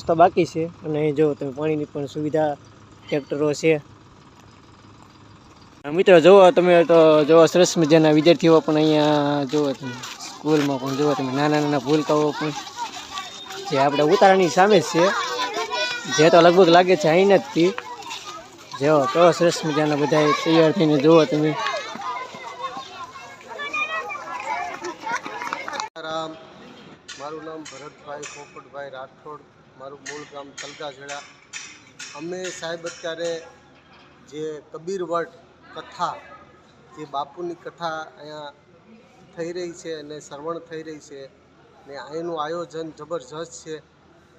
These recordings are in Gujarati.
તો બાકી છે અને જો તમે પાણીની પણ સુવિધા ટ્રેક્ટરો છે। મિત્રો જુઓ તમે તો જો સરસ મજાના વિદ્યાર્થીઓ પણ અહીંયા જુઓ તમે સ્કૂલમાં પણ જુઓ તમે નાના નાના ભૂલકાઓ પણ જે આપણે ઉતારાની સામે જ છે, જે તો લગભગ લાગે છે અહીં નથી। જો કેવો સરસ મજાના બધા તૈયાર થઈને જુઓ તમે। મારું નામ ભરતભાઈ પોપટભાઈ રાઠોડ, મારું મૂળ ગામ તલગાજડા। અમે સાહેબ અત્યારે જે કબીરવડ કથા, જે બાપુની કથા અહીંયા થઈ રહી છે અને શ્રવણ થઈ રહી છે ને અહીંનું આયોજન જબરજસ્ત છે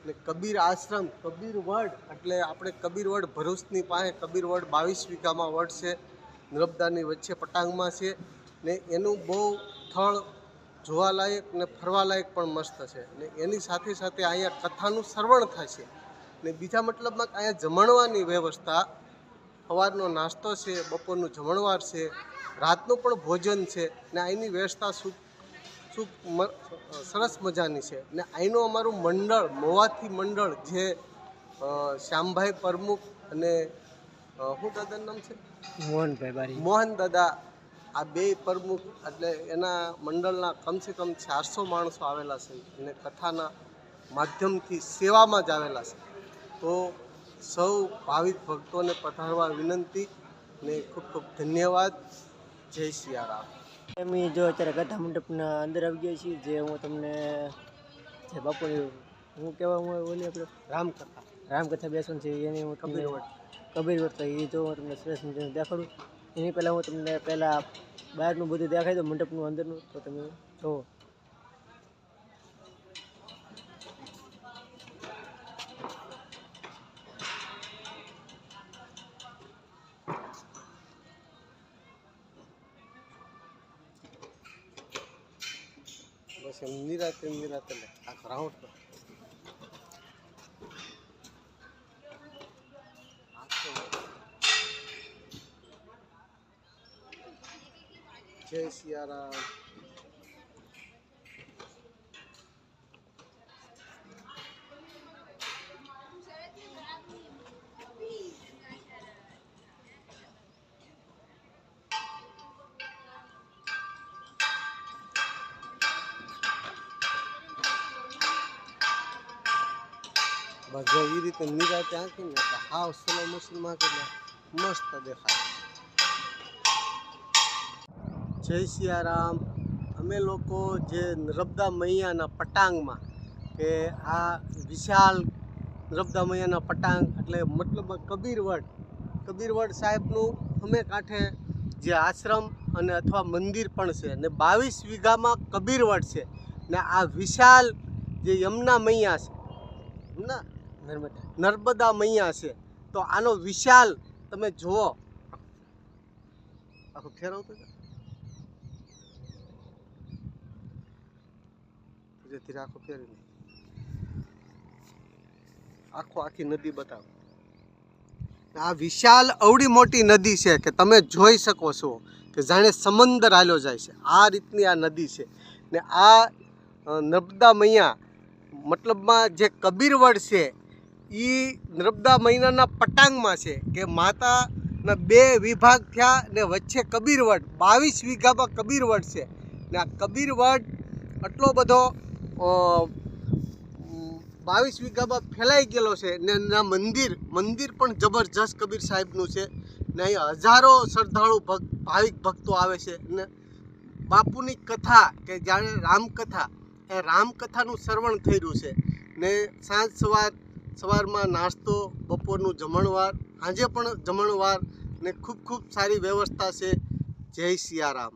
ને કબીર આશ્રમ કબીરવડ એટલે આપણે કબીરવડ ભરૂચની પાસે કબીરવડ 22 વીઘામાં વડ છે, નર્મદાની વચ્ચે પટાંગમાં છે ને એનું બહુ સ્થળ જોવાલાયક ને ફરવાલાયક પણ મસ્ત છે ને એની સાથે સાથે અહીંયા કથાનું શ્રવણ થાય છે ને બીજા મતલબમાં અહીંયા જમણવાની વ્યવસ્થા, સવારનો નાસ્તો છે, બપોરનું જમણવાર છે, રાતનું પણ ભોજન છે ને અહીંની વ્યવસ્થા સરસ મજાની છે ને અહીંનું અમારું મંડળ મોવાથી મંડળ જે શ્યામભાઈ પ્રમુખ અને શું દાદાનું નામ છે મોહન દાદા, આ બે પ્રમુખ એટલે એના મંડળના કમસે કમ 400 માણસો આવેલા છે અને કથાના માધ્યમથી સેવામાં જ આવેલા છે। તો સૌ ભાવિક ભક્તોને પધારવા વિનંતી ને ખૂબ ખૂબ ધન્યવાદ। જય સિયારામ। અમે જો અત્યારે કથા મંડપના અંદર આવી ગયા છીએ, જે હું તમને જે બાપુની હું કહેવા બોલી આપણે રામકથા બેસવાનું છે એની હું કબીરવડ એ જો હું તમને સરસ મજાનું દેખાડું। એની પહેલાં હું તમને બહારનું બધું દેખાડી દઉં, મંડપનું અંદરનું, તો તમે જુઓ। બસ એમ નિરાતે આ ગ્રાઉન્ડ જય સિયારામ। બસ જો એ રીતે નિરાતે આંકીને હાવ સ્લો મોશનમાં કે મસ્ત દેખાય। જય સિયારામ। અમે લોકો જે નર્મદા મૈયાના પટાંગમાં કે આ વિશાળ નર્મદા મૈયાના પટાંગ એટલે મતલબ કબીરવડ સાહેબનું અમે કાંઠે જે આશ્રમ અને અથવા મંદિર પણ છે ને 22 વીઘામાં કબીરવડ છે ને આ વિશાળ જે યમુના મૈયા છે, નર્મદા મૈયા છે, તો આનો વિશાળ તમે જુઓ, આખું ફેરવતો ધીરે ધીરે આખું ફેરવી આખી નદી બતાવો। આ વિશાળ અવડી મોટી નદી છે કે તમે જોઈ શકો છો કે જાણે સમંદર હાલ્યો જાય છે, આ રીતની આ નદી છે ને આ નર્મદા મૈયા મતલબમાં જે કબીરવડ છે એ નર્મદા મૈયાના પટાંગમાં છે કે માતાના 2 વિભાગ થયા ને વચ્ચે કબીરવડ 22 વીઘામાં કબીરવડ છે ને આ કબીરવડ આટલો બધો 22 વીઘામાં ફેલાઈ ગયેલો છે ને એના મંદિર પણ જબરજસ્ત કબીર સાહેબનું છે ને અહીં હજારો શ્રદ્ધાળુ ભાવિક ભક્તો આવે છે ને બાપુની કથા કે જાણે રામકથા, એ રામકથાનું શ્રવણ થઈ રહ્યું છે ને સાંજ સવારમાં નાસ્તો, બપોરનું જમણવાર, સાંજે પણ જમણવાર ને ખૂબ ખૂબ સારી વ્યવસ્થા છે। જય સિયારામ।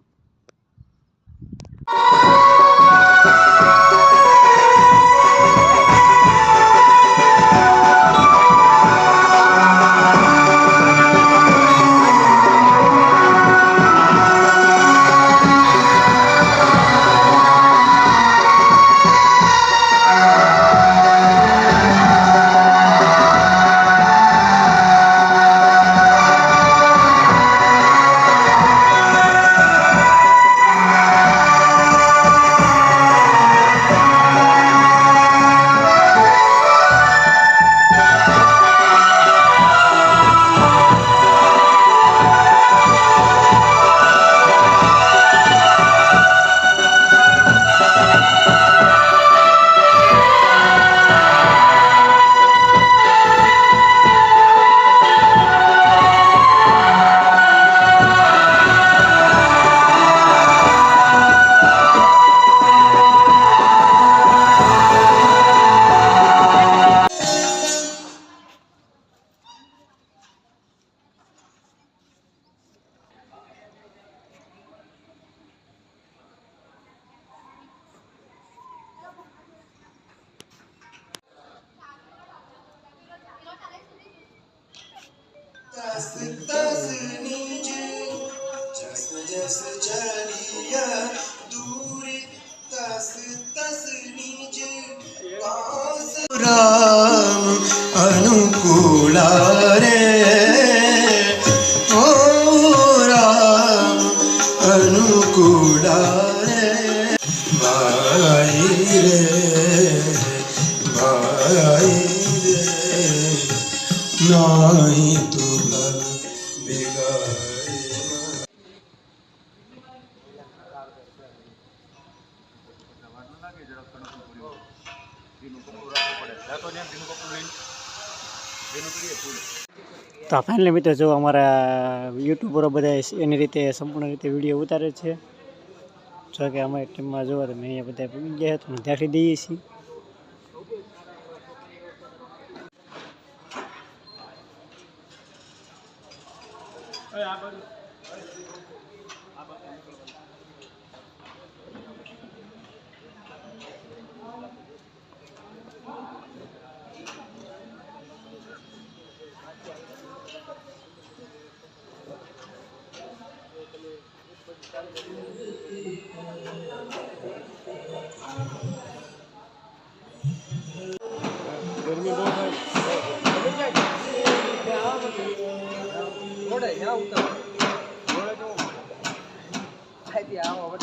राम अनुकूला रे ओ राम अनुकूला रे भाई रे नाही तुला बिगाड़ी તો ફાઇનલી મિત્રો જો અમારા યુટ્યુબરો બધા એની રીતે સંપૂર્ણ રીતે વિડીયો ઉતારે છે. જો કે અમારી ટીમમાં જોવો તો મેં અહીંયા બધા પૂગી ગયા તો ત્યાંથી દઈએ છીએ. આવો